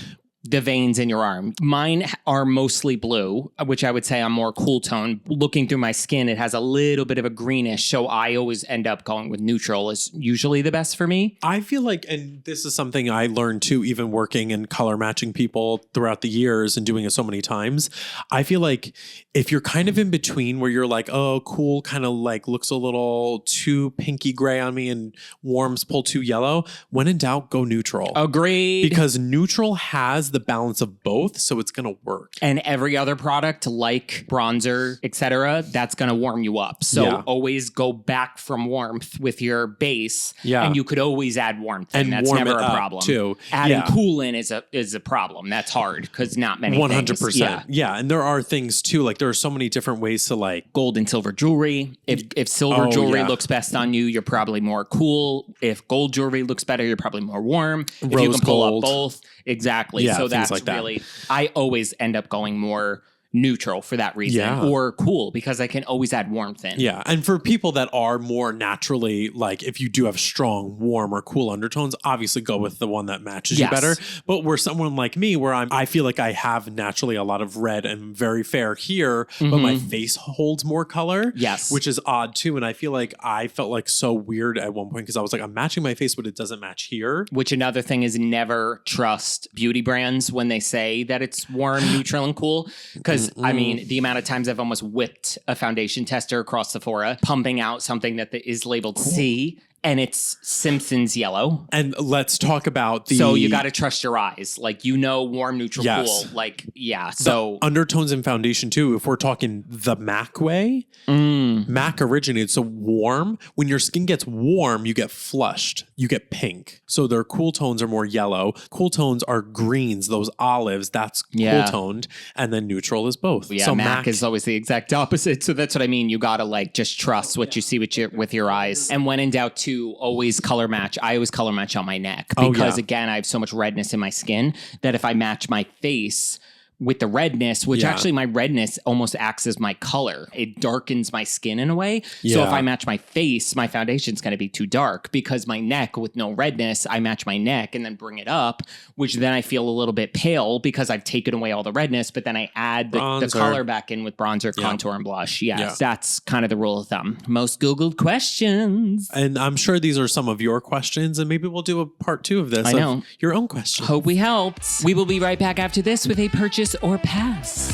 The veins in your arm. Mine are mostly blue, which I would say I'm more cool tone. Looking through my skin, it has a little bit of a greenish. So I always end up going with neutral is usually the best for me. I feel like, and this is something I learned too, even working and color matching people throughout the years and doing it so many times. I feel like if you're kind of in between where you're like, oh, cool, kind of like looks a little too pinky gray on me and warms pull too yellow. When in doubt, go neutral. Agreed. Because neutral has the balance of both, so it's going to work. And every other product like bronzer, etc., that's going to warm you up. So always go back from warmth with your base. Yeah. And you could always add warmth in. That's never a problem. Too. Adding cool in is a problem. That's hard because not many 100%. Things. Yeah. And there are things too, like there are so many different ways to like gold and silver jewelry. If silver jewelry looks best on you, you're probably more cool. If gold jewelry looks better, you're probably more warm. If you can pull up both. Exactly. Yeah, so that's like really, I always end up going more neutral for that reason, or cool because I can always add warmth in. Yeah. And for people that are more naturally, like if you do have strong, warm or cool undertones, obviously go with the one that matches you better. But where someone like me, where I feel like I have naturally a lot of red and very fair here, but my face holds more color. Yes. Which is odd too. And I feel like I felt like so weird at one point because I was like, I'm matching my face, but it doesn't match here. Which another thing is never trust beauty brands when they say that it's warm, neutral, and cool. Because I mean, the amount of times I've almost whipped a foundation tester across Sephora, pumping out something that is labeled C, and it's Simpsons yellow. And let's talk about the... So you got to trust your eyes. Like, warm, neutral, cool. Like, yeah. So the undertones in foundation too, if we're talking the MAC way, MAC originated. So warm, when your skin gets warm, you get flushed. You get pink. So their cool tones are more yellow. Cool tones are greens, those olives, that's cool toned. And then neutral is both. Yeah, so MAC is always the exact opposite. So that's what I mean. You got to like just trust what you see with your eyes. And when in doubt too, always color match. I always color match on my neck because again, I have so much redness in my skin that if I match my face with the redness, which actually my redness almost acts as my color. It darkens my skin in a way. Yeah. So if I match my face, my foundation's going to be too dark because my neck with no redness, I match my neck and then bring it up, which then I feel a little bit pale because I've taken away all the redness, but then I add the color back in with bronzer, contour, and blush. Yes, that's kind of the rule of thumb. Most Googled questions. And I'm sure these are some of your questions, and maybe we'll do a part 2 of this. I know. Your own questions. Hope we helped. We will be right back after this with a purchase or pass.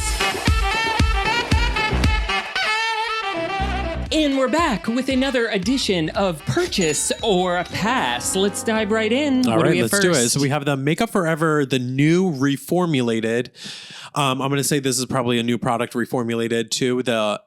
And we're back with another edition of Purchase or Pass. Let's dive right in. All right, let's do it. So we have the Makeup Forever, the new reformulated. I'm going to say this is probably a new product reformulated to the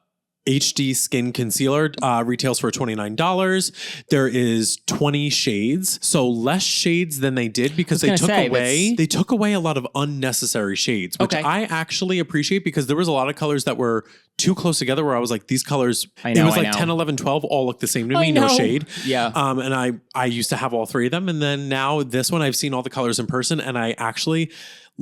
HD Skin Concealer. Retails for $29. There is 20 shades, so less shades than they did because they took away a lot of unnecessary shades, which I actually appreciate because there was a lot of colors that were too close together where I was like, these colors, it was like 10, 11, 12 all look the same to me, no shade. Yeah. And I used to have all 3 of them. And then now this one, I've seen all the colors in person and I actually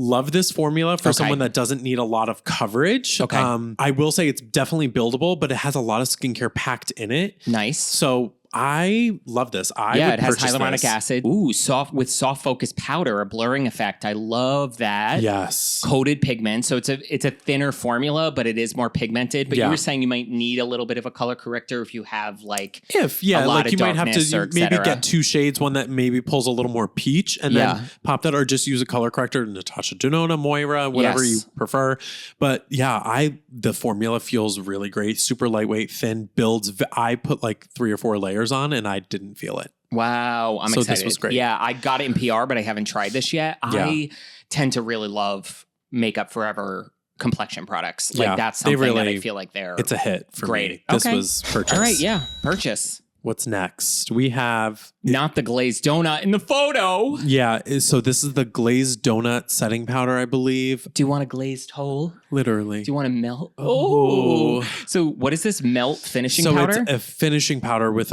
love this formula for someone that doesn't need a lot of coverage. I will say it's definitely buildable, but it has a lot of skincare packed in it. Nice. So I love this. It has hyaluronic acid. Ooh, soft focus powder, a blurring effect. I love that. Yes. Coated pigment. So it's a thinner formula, but it is more pigmented. But you were saying you might need a little bit of a color corrector if you have like a lot of you might have darkness to maybe get 2 shades, one that maybe pulls a little more peach and then pop that, or just use a color corrector, Natasha Denona, Moira, whatever you prefer. But the formula feels really great. Super lightweight, thin, builds. I put like 3 or 4 layers on and I didn't feel it. Wow. I'm excited. This was great. Yeah. I got it in PR, but I haven't tried this yet. I tend to really love Makeup Forever complexion products. Like that's something that I feel like it's a hit for me. This was purchase. All right. Yeah. Purchase. What's next? We have... Not the glazed donut in the photo. Yeah. So this is the glazed donut setting powder, I believe. Do you want a glazed hole? Literally. Do you want to melt? Oh. So what is this melt finishing powder? So it's a finishing powder with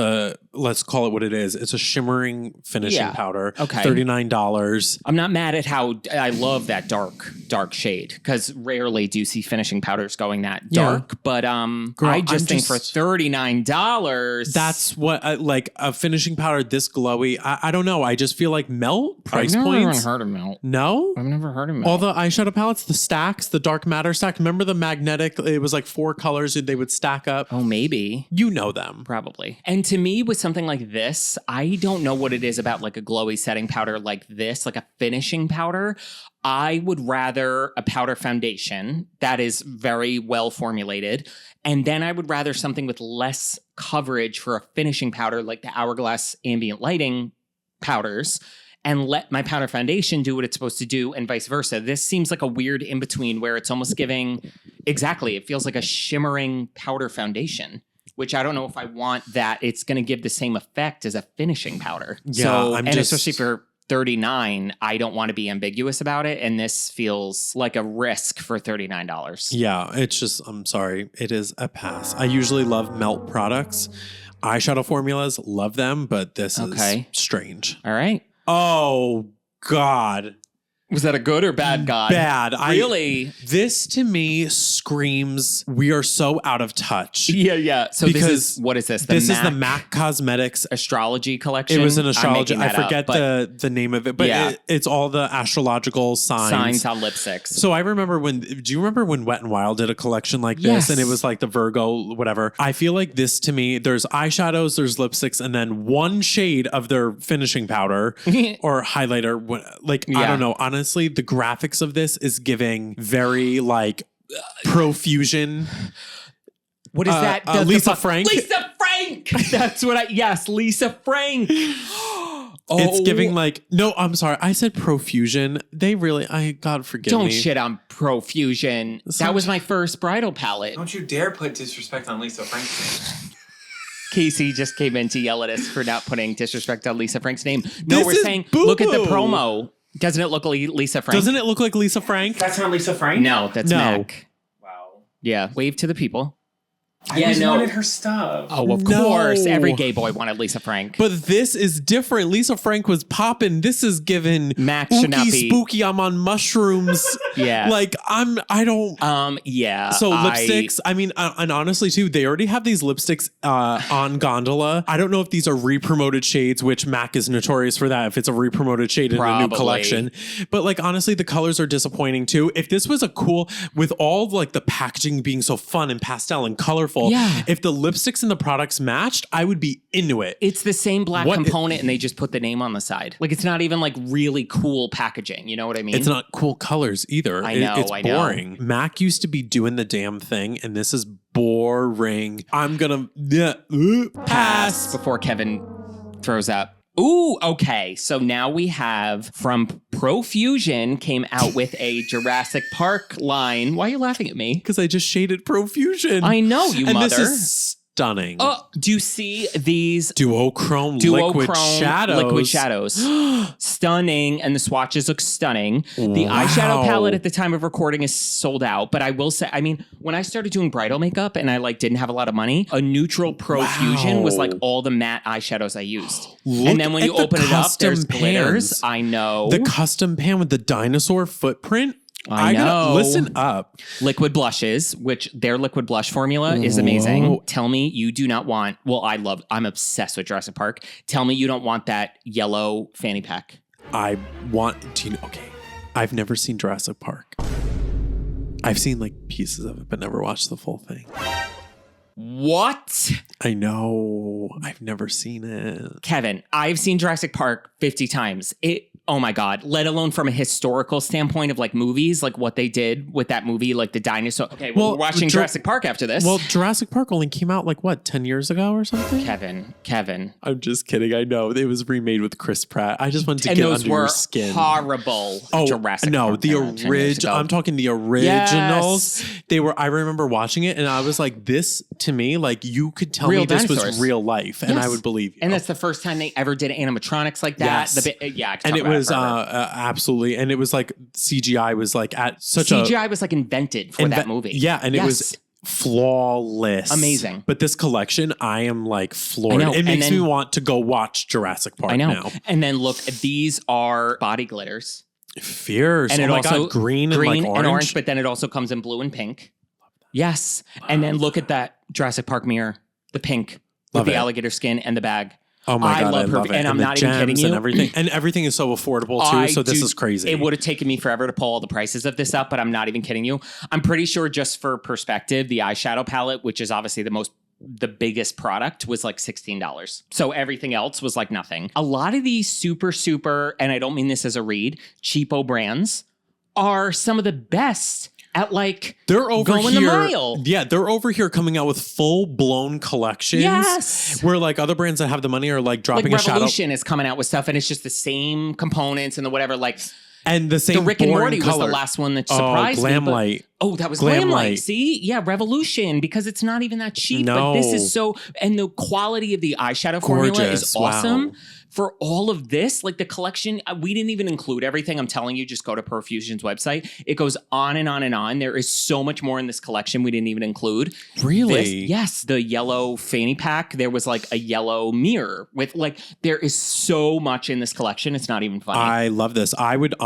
let's call it what it is. It's a shimmering finishing powder. Okay. $39. I'm not mad at how I love that dark shade because rarely do you see finishing powders going that dark. But Girl, I just think for $39. That's what, like a finishing powder this glowy. I don't know. I just feel like melt price points. I've never heard of melt. No? I've never heard of melt. All the eyeshadow palettes, the stacks, the dark matter stack. Remember the magnetic? It was like 4 colors they would stack up. Oh, maybe. You know them. Probably. And to me, with something like this, I don't know what it is about like a glowy setting powder like this, like a finishing powder. I would rather a powder foundation that is very well formulated. And then I would rather something with less coverage for a finishing powder like the Hourglass ambient lighting powders and let my powder foundation do what it's supposed to do and vice versa. This seems like a weird in-between where it's almost giving, it feels like a shimmering powder foundation, which I don't know if I want that. It's going to give the same effect as a finishing powder. Yeah, especially for $39, I don't want to be ambiguous about it. And this feels like a risk for $39. Yeah, it's just, I'm sorry. It is a pass. I usually love melt products. Eyeshadow formulas, love them, but this is strange. All right. Oh, God. Was that a good or bad God? Bad. Really? This to me screams, we are so out of touch. Yeah. So what is this? This is the MAC Cosmetics Astrology Collection? It was an astrology. I forget the name of it, but it's all the astrological signs on lipsticks. So I remember do you remember when Wet n Wild did a collection like this? Yes. And it was like the Virgo, whatever. I feel like this to me, there's eyeshadows, there's lipsticks, and then 1 shade of their finishing powder or highlighter. I don't know. Honestly, the graphics of this is giving very like Profusion. What is that? Lisa Frank. Lisa Frank! That's what yes, Lisa Frank. It's giving like, no, I'm sorry. I said Profusion. God forgive me. Don't shit on Profusion. That was my first bridal palette. Don't you dare put disrespect on Lisa Frank's name. Casey just came in to yell at us for not putting disrespect on Lisa Frank's name. No, This we're is saying, boo-boo. look at the promo. Doesn't it look like Lisa Frank? Doesn't it look like Lisa Frank? That's not Lisa Frank? No, that's No. Mac. Wow. Yeah, wave to the people. I just wanted her stuff. Oh, of No. course. Every gay boy wanted Lisa Frank. But this is different. Lisa Frank was popping. This is given Mac should not be. spooky. I'm on mushrooms. Yeah. Like I don't. Yeah. So lipsticks. I mean, and honestly too, they already have these lipsticks on Gondola. I don't know if these are re-promoted shades, which Mac is notorious for that. If it's a re-promoted shade in a new collection, but like honestly, the colors are disappointing too. If this was a cool, with all like the packaging being so fun and pastel and colorful, if the lipsticks and the products matched, I would be into it. It's the same black component and they just put the name on the side. Like it's not even like really cool packaging. You know what I mean? It's not cool colors either. It's boring. Mac used to be doing the damn thing, and this is boring. I'm gonna pass before Kevin throws up. Ooh, okay. So now we have from Profusion came out with a Jurassic Park line. Why are you laughing at me? Because I just shaded Profusion. I know, you and mother. This is stunning. Do you see these duochrome liquid shadows? Stunning, and the swatches look stunning. The eyeshadow palette at the time of recording is sold out, but I will say, I mean, when I started doing bridal makeup and I like didn't have a lot of money, a neutral Profusion was like all the matte eyeshadows I used. And then when you open it up, there's glitters. I know. The custom pan with the dinosaur footprint. I know. Listen up. Liquid blushes, which their liquid blush formula is amazing. Tell me you do not want, I'm obsessed with Jurassic Park. Tell me you don't want that yellow fanny pack. I've never seen Jurassic Park. I've seen like pieces of it, but never watched the full thing. What? I know. I've never seen it. Kevin, I've seen Jurassic Park 50 times. Oh my God, let alone from a historical standpoint of like movies, like what they did with that movie, like the dinosaur. Okay, we're watching Jurassic Park after this. Well, Jurassic Park only came out like what, 10 years ago or something? Kevin. I'm just kidding. I know. It was remade with Chris Pratt. I just wanted to get under your skin. Horrible Jurassic Park. The original. I'm talking the originals. Yes. They were, I remember watching it and I was like, this to me, like you could tell me this was real life and I would believe you. And that's the first time they ever did animatronics like that. Yes. And it was absolutely, and it was like CGI was like at such CGI was like invented for that movie. Yeah, and it was flawless, amazing. But this collection, I am like floored. It makes me want to go watch Jurassic Park now. And then look, these are body glitters. Fierce, and it also green and like orange. But then it also comes in blue and pink. Yes, and then look at that Jurassic Park mirror, the pink with the alligator skin and the bag. Oh my God, I love it. And I'm not even kidding you. And everything is so affordable too. So this is crazy. It would have taken me forever to pull all the prices of this up, but I'm not even kidding you. I'm pretty sure, just for perspective, the eyeshadow palette, which is obviously the biggest product, was like $16. So everything else was like nothing. A lot of these super, and I don't mean this as a read, cheapo brands are some of the best at like they're over going here, the mile. Yeah, they're over here coming out with full blown collections. Yes, where like other brands that have the money are like dropping a shadow. Revolution is coming out with stuff, and it's just the same components and the whatever. Like, and the same. The Rick and Morty color. was the last one that surprised me. Glamlight. That was Glamlight. See, yeah, Revolution, because it's not even that cheap. No. But this is so, and the quality of the eyeshadow formula is awesome. Wow. For all of this, like the collection, we didn't even include everything. I'm telling you, just go to Profusion's website. It goes on and on and on. There is so much more in this collection we didn't even include. Really? Yes. The yellow fanny pack. There was like a yellow mirror with like, there is so much in this collection. It's not even funny. I love this. I would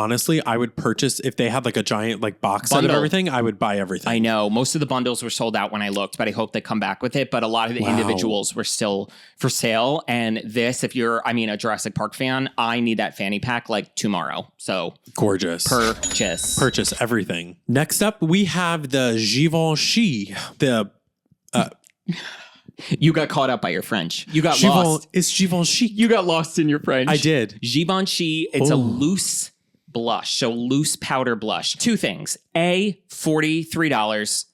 purchase, if they had like a giant like box set of everything, I would buy everything. I know. Most of the bundles were sold out when I looked, but I hope they come back with it. But a lot of the individuals were still for sale. And this, if you're, a Jurassic Park fan, I need that fanny pack like tomorrow. So gorgeous. Purchase everything. Next up, we have the Givenchy. You got caught up by your French. You got lost. It's Givenchy. You got lost in your French. I did. Givenchy. It's a loose blush. So loose powder blush. Two things. $43.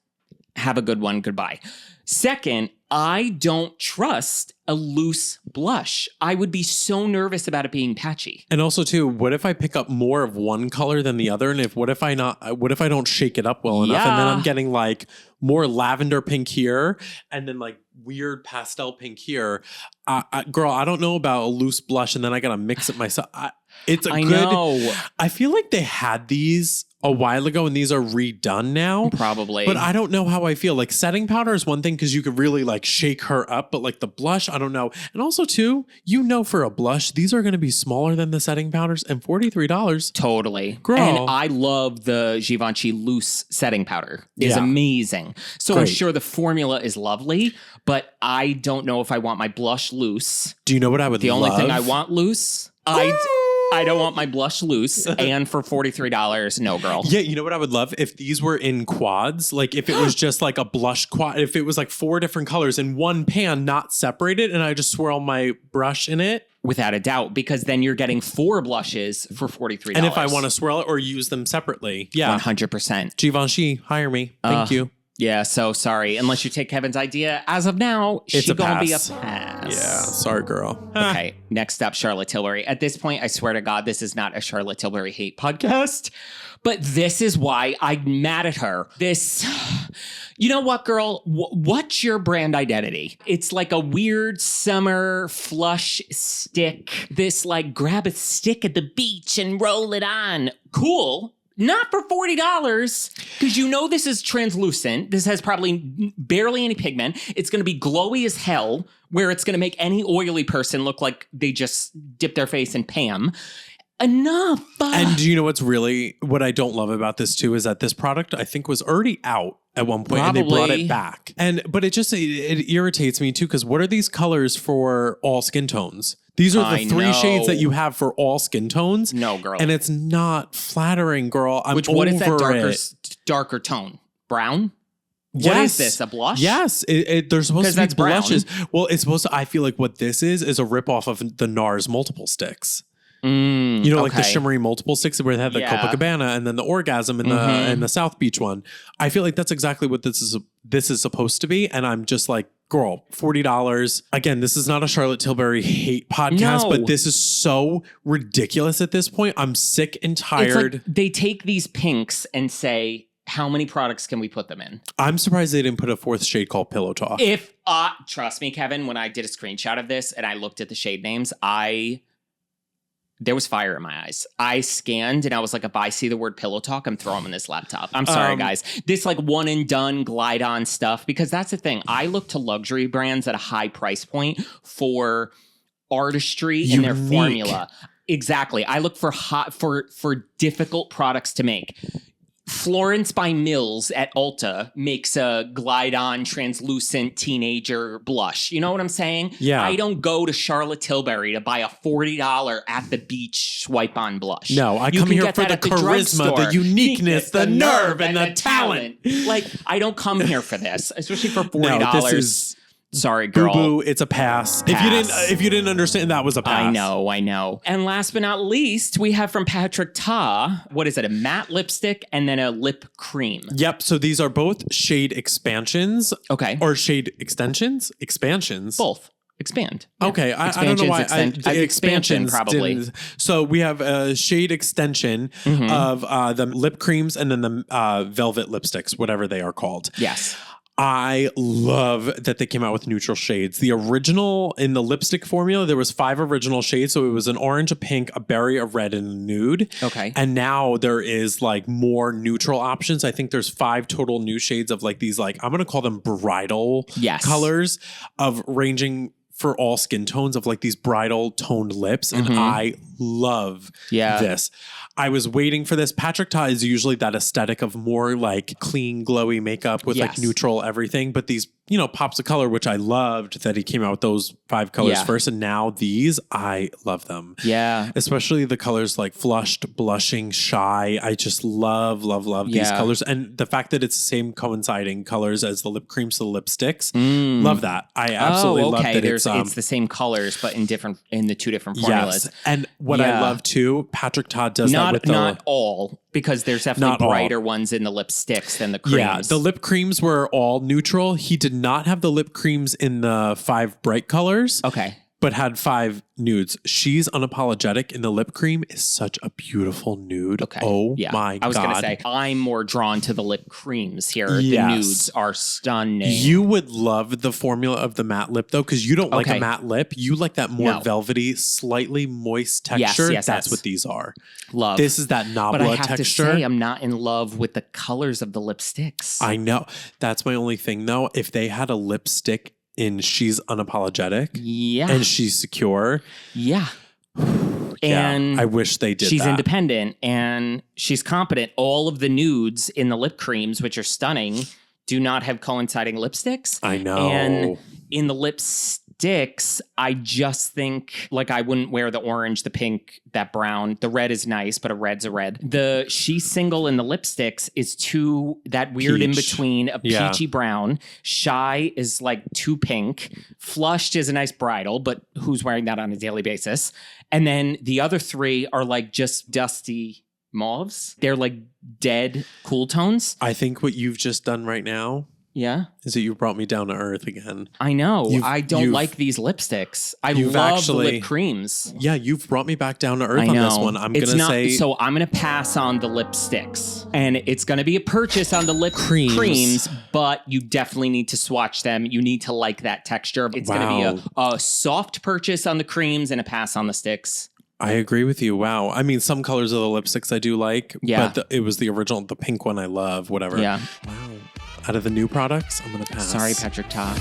Have a good one. Goodbye. Second, I don't trust a loose blush. I would be so nervous about it being patchy. And also too, what if I pick up more of one color than the other? And what if I don't shake it up well enough? And then I'm getting like more lavender pink here and then like weird pastel pink here. Girl, I don't know about a loose blush and then I got to mix it myself. I feel like they had these a while ago and these are redone now. Probably. But I don't know how I feel. Like setting powder is one thing because you could really like shake her up. But like the blush, I don't know. And also too, for a blush, these are going to be smaller than the setting powders and $43. Totally. Girl. And I love the Givenchy loose setting powder. It's amazing. So I'm sure the formula is lovely, but I don't know if I want my blush loose. Do you know what I would love? The only thing I want loose, I don't want my blush loose, and for $43, no, girl. Yeah, you know what I would love? If these were in quads, like if it was just like a blush quad, if it was like 4 different colors in one pan, not separated, and I just swirl my brush in it. Without a doubt, because then you're getting 4 blushes for $43. And if I want to swirl it or use them separately, 100%. Givenchy, hire me. Thank you. Yeah, so sorry. Unless you take Kevin's idea, as of now, she's going to be a pass. Yeah, sorry, girl. Okay, next up, Charlotte Tilbury. At this point, I swear to God, this is not a Charlotte Tilbury hate podcast, but this is why I'm mad at her. You know what, girl? What's your brand identity? It's like a weird summer flush stick. This like grab a stick at the beach and roll it on. Cool. Not for $40, because this is translucent. This has probably barely any pigment. It's going to be glowy as hell, where it's going to make any oily person look like they just dip their face in Pam. Enough. And do you know what I don't love about this too is that this product I think was already out at one point and they brought it back. But it irritates me too because what are these colors for all skin tones? These are the 3 shades that you have for all skin tones. No, girl. And it's not flattering, girl. What is that darker tone? Brown? What is this? A blush? Yes. There's supposed to be blushes. Brown. Well, it's supposed to, I feel like what this is a ripoff of the NARS multiple sticks. Like the shimmery multiple sticks where they have the Copacabana and then the Orgasm and the South Beach one. I feel like that's exactly what this is supposed to be. And I'm just like, girl, $40. Again, this is not a Charlotte Tilbury hate podcast, but this is so ridiculous at this point. I'm sick and tired. It's like they take these pinks and say, how many products can we put them in? I'm surprised they didn't put a 4th shade called Pillow Talk. Trust me, Kevin, when I did a screenshot of this and I looked at the shade names, there was fire in my eyes. I scanned and I was like, if I see the word Pillow Talk, I'm throwing in this laptop. I'm sorry, guys. This like one and done glide on stuff, because that's the thing. I look to luxury brands at a high price point for artistry in their formula. Exactly. I look for difficult products to make. Florence by Mills at Ulta makes a glide-on translucent teenager blush. You know what I'm saying? Yeah. I don't go to Charlotte Tilbury to buy a $40 at the beach swipe-on blush. No, I come here for the charisma, the uniqueness, the nerve, and the talent. Like, I don't come here for this, especially for $40. No, this is... Sorry, girl. Boo-boo, it's a pass. If you didn't understand, that was a pass. I know. And last but not least, we have from Patrick Ta, what is it, a matte lipstick and then a lip cream. Yep, so these are both shade expansions. Okay. Or shade extensions? Expansions? Both. Expand. Okay, I don't know why. Expansion, probably. So we have a shade extension of the lip creams and then the velvet lipsticks, whatever they are called. Yes. I love that they came out with neutral shades. The original in the lipstick formula, there was 5 original shades. So it was an orange, a pink, a berry, a red, and a nude. Okay. And now there is like more neutral options. I think there's 5 total new shades of like these, like, I'm going to call them bridal colors of ranging for all skin tones of like these bridal toned lips. And I love this. I was waiting for this. Patrick Ta is usually that aesthetic of more like clean, glowy makeup with like neutral everything. But these, pops of color, which I loved that he came out with those 5 colors first. And now these, I love them. Yeah. Especially the colors like flushed, blushing, shy. I just love these colors. And the fact that it's the same coinciding colors as the lip creams to the lipsticks. Love that. I absolutely love that it's the same colors, but in the 2 different formulas. Yes. And what I love too, Patrick Ta does that with not all Because there's definitely brighter ones in the lipsticks than the creams. Yeah, the lip creams were all neutral. He did not have the lip creams in the 5 bright colors. Okay. But had 5 nudes. She's Unapologetic in the lip cream is such a beautiful nude. Okay. My God. I was going to say, I'm more drawn to the lip creams here. Yes. The nudes are stunning. You would love the formula of the matte lip, though, because you don't like a matte lip. You like that more velvety, slightly moist texture. Yes, That's what these are. Love. This is that Nabla texture. But I have to say, I'm not in love with the colors of the lipsticks. I know. That's my only thing, though. If they had a lipstick in She's Unapologetic and She's Secure. And I wish they did she's independent and she's competent. All of the nudes in the lip creams, which are stunning, do not have coinciding lipsticks. I know. And in the lipsticks, I just think like I wouldn't wear the orange, the pink, that brown. The red is nice, but a red's a red. The She Single in the lipsticks is that weird in between, a peachy brown. Shy is like too pink. Flushed is a nice bridal, but who's wearing that on a daily basis? And then the other 3 are like just dusty mauves. They're like dead cool tones. I think what you've just done right now is that you brought me down to earth again. I know. I don't like these lipsticks. I love the lip creams. Yeah, you've brought me back down to earth on this one. I'm going to say... So I'm going to pass on the lipsticks. And it's going to be a purchase on the lip creams, but you definitely need to swatch them. You need to like that texture. It's going to be a soft purchase on the creams and a pass on the sticks. I agree with you. Wow. I mean, some colors of the lipsticks I do like, but it was the original, the pink one I love, whatever. Yeah. Wow. Out of the new products, I'm going to pass. Sorry, Patrick Ta.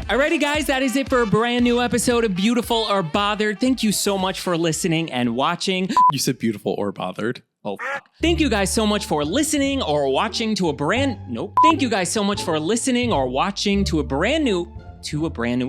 Alrighty, guys, that is it for a brand new episode of Beautiful or Bothered. Thank you so much for listening and watching. You said beautiful or bothered. Oh, fuck. Thank you guys so much for listening or watching to a brand... Nope. Thank you guys so much for listening or watching to a brand new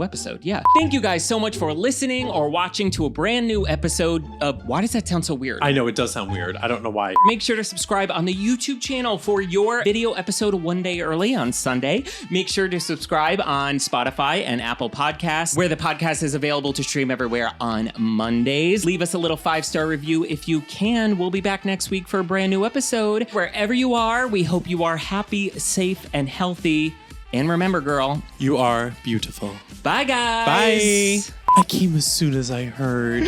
episode. Yeah. Thank you guys so much for listening or watching to a brand new episode of... Why does that sound so weird? I know, it does sound weird. I don't know why. Make sure to subscribe on the YouTube channel for your video episode 1 day early on Sunday. Make sure to subscribe on Spotify and Apple Podcasts, where the podcast is available to stream everywhere on Mondays. Leave us a little 5-star review if you can. We'll be back next week for a brand new episode. Wherever you are, we hope you are happy, safe, and healthy. And remember, girl, you are beautiful. Bye, guys. Bye. I came as soon as I heard.